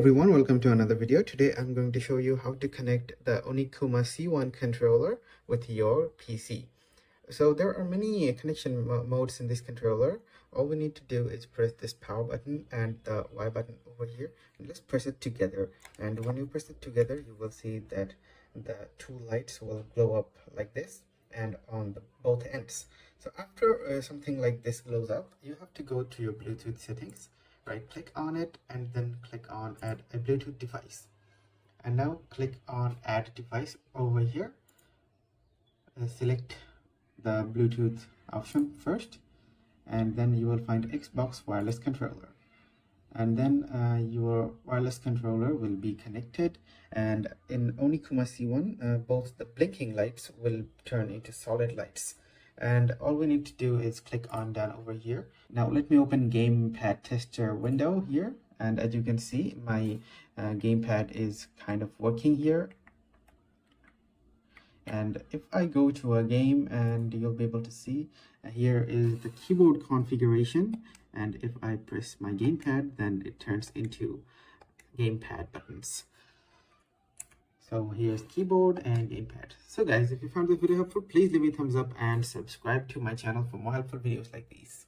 everyone, welcome to another video. Today I'm going to show you how to connect the Onikuma C1 controller with your PC. So there are many connection modes in this controller. All we need to do is press this power button and the Y button over here, and let's press it together. And when you press it together, you will see that the two lights will glow up like this and on both ends. So after something like this glows up, you have to go to your Bluetooth settings, right click on it, and then click on add a Bluetooth device. And now click on add device over here. Select the Bluetooth option first, and then you will find Xbox wireless controller, and then your wireless controller will be connected. And in Onikuma C1, both the blinking lights will turn into solid lights, and all we need to do is click on done over here. Now let me open gamepad tester window here, and as you can see, my gamepad is kind of working here. And if I go to a game, and you'll be able to see here is the keyboard configuration, and if I press my gamepad, then it turns into gamepad buttons. So here's keyboard and gamepad. So guys, if you found this video helpful, please leave me a thumbs up and subscribe to my channel for more helpful videos like these.